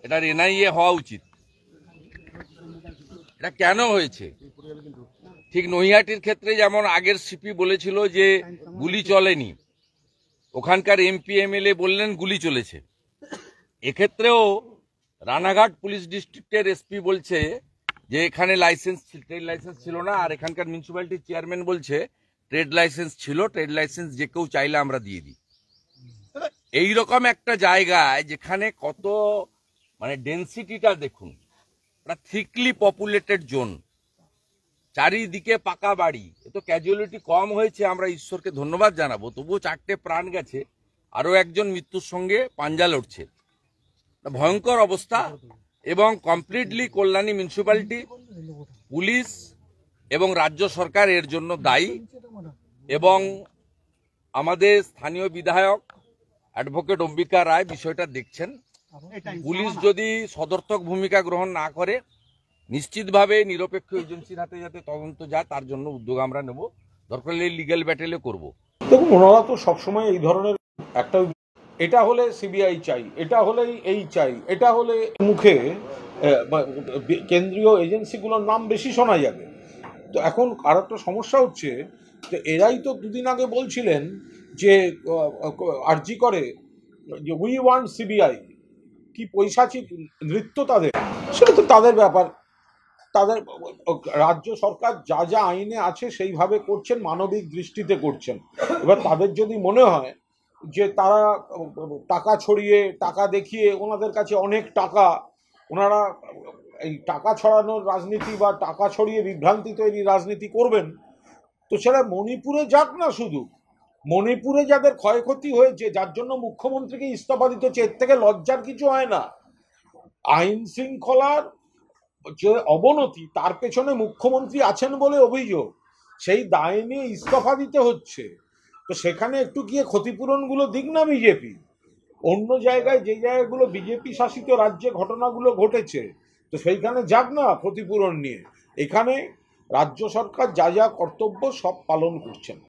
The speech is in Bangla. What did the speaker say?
এটার এনআইএ হওয়া উচিত। এটা কেন হয়েছে? ঠিক নৈহাটির ক্ষেত্রে যেমন আগের সিপি বলেছিল যে গুলি চলেনি, ওখানকার এমপি এমএলএ বললেন গুলি চলেছে। এক্ষেত্রেও রানাঘাট পুলিশ ডিস্ট্রিক্টের এসপি বলছে যে এখানে ট্রেড লাইসেন্স ছিল না, আর এখানকার মিউনিসিপ্যালিটির চেয়ারম্যান বলছে ট্রেড লাইসেন্স ছিল, ট্রেড লাইসেন্স যে কেউ চাইলে আমরা দিয়ে দিই। এইরকম একটা জায়গায় যেখানে কত মানে ডেন্সিটিটা দেখুন, একটা থিকলি পপুলেটেড জোন, চারিদিকে পাকা বাড়ি, এত ক্যাজুয়ালিটি কম হয়েছে, আমরা ঈশ্বরকে ধন্যবাদ জানাবো। তবুও 4টে প্রাণ গেছে, আরো একজন মৃত্যুর সঙ্গে পাঞ্জা লড়ছে। ভয়ঙ্কর অবস্থা। এবং কমপ্লিটলি কল্যাণী মিউনিসিপ্যালিটি, পুলিশ এবং রাজ্য সরকার এর জন্য দায়ী। এবং আমাদের স্থানীয় বিধায়ক অ্যাডভোকেট অম্বিকা রায় বিষয়টা দেখছেন। পুলিশ যদি সদর্থক ভূমিকা গ্রহণ না করে, নিশ্চিতভাবে নিরপেক্ষ এজেন্সির হাতে যাতে তদন্ত যায় তার জন্য উদ্যোগ আমরা নেব, দরকার হলে লিগ্যাল ব্যাটেলে করব। দেখুন, ওনারা তো সবসময় এই ধরনের একটা, এটা হলে সিবিআই চাই, এটা হলে এই চাই, এটা হলে মুখে কেন্দ্রীয় এজেন্সিগুলোর নাম বেশি শোনা যাবে। তো এখন আর একটা সমস্যা হচ্ছে যে এরাই তো দুদিন আগে বলছিলেন যে আর্জি করে যে উই ওয়ান্ট সিবিআই। কি পৈশাচিক নৃত্য তাদের, সেটা তো তাদের ব্যাপার। তাদের রাজ্য সরকার যা যা আইনে আছে সেইভাবে করছেন, মানবিক দৃষ্টিতে করছেন। এবার তাদের যদি মনে হয় যে তারা টাকা ছড়িয়ে, টাকা দেখিয়ে, ওনাদের কাছে অনেক টাকা, ওনারা এই টাকা ছড়ানোর রাজনীতি বা টাকা ছড়িয়ে বিভ্রান্তি তৈরির রাজনীতি করবেন, তো সেটা মণিপুরে যাক না। শুধু মণিপুরে যাদের ক্ষয়ক্ষতি হয়েছে, যার জন্য মুখ্যমন্ত্রীকে ইস্তফা দিতে হচ্ছে, এর থেকে লজ্জার কিছু হয় না। আইন শৃঙ্খলার যে অবনতি, তার পেছনে মুখ্যমন্ত্রী আছেন বলে অভিযোগ, সেই দায় নিয়ে ইস্তফা দিতে হচ্ছে। তো সেখানে একটু গিয়ে ক্ষতিপূরণগুলো দিক না বিজেপি। অন্য জায়গায় যে জায়গাগুলো বিজেপি শাসিত রাজ্যে ঘটনাগুলো ঘটেছে, তো সেইখানে যাক না ক্ষতিপূরণ নিয়ে। এখানে রাজ্য সরকার যা যা কর্তব্য সব পালন করছেন।